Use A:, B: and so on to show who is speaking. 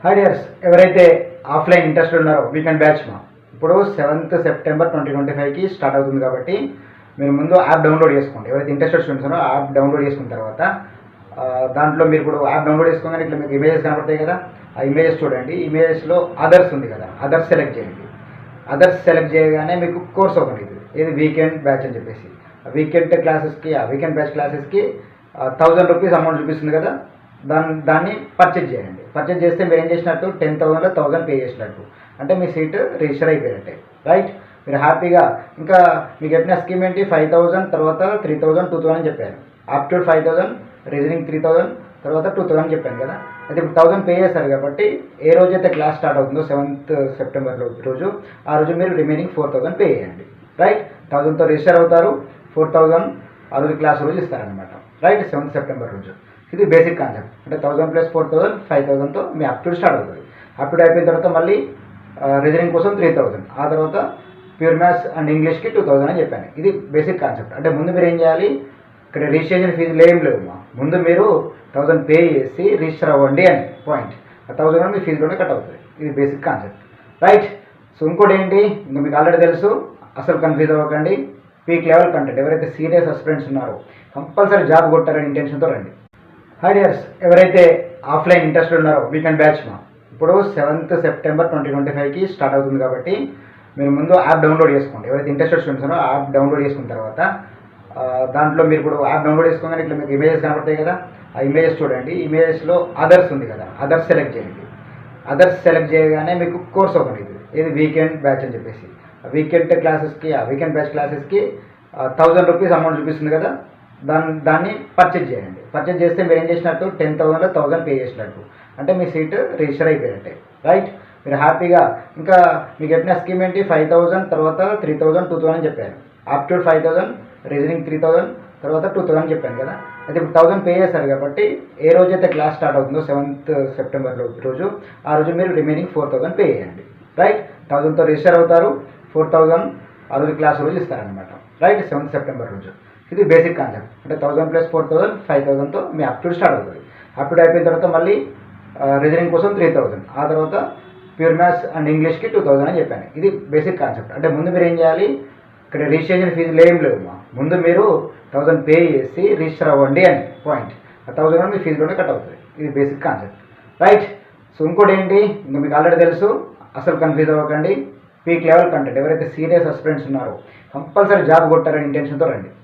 A: Hi dears, ఎవరైతే offline interest ఉన్నారో weekend batch ఇప్పుడు 7th సెప్టెంబర్ 2025కి స్టార్ట్ అవుతుంది కాబట్టి మీరు ముందు యాప్ డౌన్లోడ్ చేసుకోండి. ఎవరైతే ఇంట్రెస్టెడ్ స్టూడెంట్స్ ఉన్నారో యాప్ డౌన్లోడ్ చేసుకున్న తర్వాత దాంట్లో మీరు ఇప్పుడు యాప్ డౌన్లోడ్ చేసుకోగానే ఇట్లా మీకు ఇమేజెస్ కనబడతాయి కదా, ఆ ఇమేజెస్ చూడండి. ఇమేజెస్లో అదర్స్ ఉంది కదా, అదర్స్ సెలెక్ట్ చేయండి. అదర్స్ సెలెక్ట్ చేయగానే మీకు కోర్స్ ఓపెన్ అవుతుంది. ఇది వీకెండ్ బ్యాచ్ అని చెప్పేసి వీకెండ్ క్లాసెస్కి వీకెండ్ బ్యాచ్ క్లాసెస్కి 1000 రూపీస్ అమౌంట్ చూపిస్తుంది కదా, దాన్ని పర్చేజ్ చేయండి. పర్చేజ్ చేస్తే మీరు ఏం చేసినట్టు 10,000లో 1000 పే చేసినట్టు, అంటే మీ సీట్ రిజిస్టర్ అయిపోయినట్టే, రైట్. మీరు హ్యాపీగా ఇంకా మీకు చెప్పిన స్కీమ్ ఏంటి, 5,000 తర్వాత 3,000 2,000 అని చెప్పాను. అప్ టు 5,000 రీజనింగ్ 3,000 తర్వాత 2,000 చెప్పాను కదా. అయితే ఇప్పుడు 1000 పే చేస్తారు కాబట్టి ఏ రోజైతే క్లాస్ స్టార్ట్ అవుతుందో 7th సెప్టెంబర్ రోజు, ఆ రోజు మీరు రిమైనింగ్ 4,000 పే చేయండి, రైట్. 1000తో రిజిస్టర్ అవుతారు, 4,000 ఆ రోజు క్లాస్ రోజు ఇస్తారనమాట, రైట్. 7th సెప్టెంబర్ రోజు ఇది బేసిక్ కాన్సెప్ట్. అంటే 1000 + 4,000 5,000తో మీ అప్టూడ్ స్టార్ట్ అవుతుంది. అప్టూడ్ అయిపోయిన తర్వాత మళ్ళీ రీజనింగ్ కోసం 3,000, ఆ తర్వాత ప్యూర్ మ్యాథ్స్ అండ్ ఇంగ్లీష్కి 2,000 అని చెప్పాను. ఇది బేసిక్ కాన్సెప్ట్. అంటే ముందు మీరు ఏం చేయాలి, ఇక్కడ రిజిస్ట్రేషన్ ఫీజులు ఏం లేవు ముందు మీరు 1000 పే చేసి రిజిస్టర్ అవ్వండి అని పాయింట్. ఆ 1000 మీ ఫీజులోనే కట్ అవుతుంది. ఇది బేసిక్ కాన్సెప్ట్, రైట్. సో ఇంకోటి ఏంటి, ఇంకా మీకు ఆల్రెడీ తెలుసు, అసలు కన్ఫ్యూజ్ అవ్వకండి. Peak level content. ఎవరైతే సీరియస్ అస్పిరెంట్స్ ఉన్నారో కంపల్సరీ జాబ్ కొట్టారని ఇంటెన్షన్తో రండి. హాయ్ డియర్స్, ఎవరైతే ఆఫ్లైన్ ఇంట్రెస్ట్ ఉన్నారో వీకెండ్ బ్యాచ్ ఇప్పుడు 7th సెప్టెంబర్ 2025కి స్టార్ట్ అవుతుంది కాబట్టి మీరు ముందు యాప్ డౌన్లోడ్ చేసుకోండి. ఎవరైతే ఇంట్రెస్టెడ్ స్టూడెంట్స్ ఉన్నారో యాప్ డౌన్లోడ్ చేసుకున్న తర్వాత దాంట్లో మీరు ఇప్పుడు యాప్ డౌన్లోడ్ చేసుకోగానే ఇట్లా మీకు ఇమేజెస్ కనబడతాయి కదా, ఆ ఇమేజెస్ చూడండి. ఇమేజెస్లో అదర్స్ ఉంది కదా, అదర్స్ సెలెక్ట్ చేయండి. అదర్స్ సెలెక్ట్ చేయగానే మీకు కోర్స్ ఓపెన్ అవుతుంది. ఇది వీకెండ్ బ్యాచ్ అని చెప్పేసి వీకెండ్ క్లాసెస్కి వీకెండ్ బ్యాచ్ క్లాసెస్కి 1000 రూపీస్ అమౌంట్ చూపిస్తుంది కదా, దాన్ని పర్చేజ్ చేయండి. పర్చేజ్ చేస్తే మీరు ఏం చేసినట్టు 10,000లో 1000 పే చేసినట్టు, అంటే మీ సీట్ రిజిస్టర్ అయిపోయినట్టే, రైట్. మీరు హ్యాపీగా ఇంకా మీకు చెప్పిన స్కీమ్ ఏంటి, 5,000 తర్వాత 3,000 2,000 అని చెప్పాను. అప్ టు 5,000 రీజనింగ్ 3,000 తర్వాత 2,000 అని చెప్పాను కదా. అయితే ఇప్పుడు 1000 పే చేస్తారు కాబట్టి ఏ రోజైతే క్లాస్ స్టార్ట్ అవుతుందో 7th సెప్టెంబర్ రోజు, ఆ రోజు మీరు రిమైనింగ్ 4,000 పే చేయండి, రైట్. 1000తో రిజిస్టర్ అవుతారు, 4,000 ఆ రోజు క్లాస్ రోజు ఇస్తారనమాట, రైట్. 7th సెప్టెంబర్ రోజు ఇది బేసిక్ కాన్సెప్ట్. అంటే 1000 + 4,000 5,000తో మీ అప్టూడ్ స్టార్ట్ అవుతుంది. అప్టూడ్ అయిపోయిన తర్వాత మళ్ళీ రీజనింగ్ కోసం 3,000, ఆ తర్వాత ప్యూర్ మ్యాథ్స్ అండ్ ఇంగ్లీష్కి 2,000 అని చెప్పాను. ఇది బేసిక్ కాన్సెప్ట్. అంటే ముందు మీరు ఏం చేయాలి, ఇక్కడ రిజిస్ట్రేషన్ ఫీజులు ఏం లేవు ముందు మీరు 1000 పే చేసి రిజిస్టర్ అవ్వండి అని పాయింట్. ఆ 1000 మీ ఫీజులోనే కట్ అవుతుంది. ఇది బేసిక్ కాన్సెప్ట్, రైట్. సో ఇంకోటి ఏంటి, ఇంకా మీకు ఆల్రెడీ తెలుసు, అసలు కన్ఫ్యూజ్ అవ్వకండి. Peak level content. ఎవరైతే సీరియస్ అస్పిరెంట్స్ ఉన్నారో కంపల్సరీ జాబ్ కొట్టారని ఇంటెన్షన్తో రండి.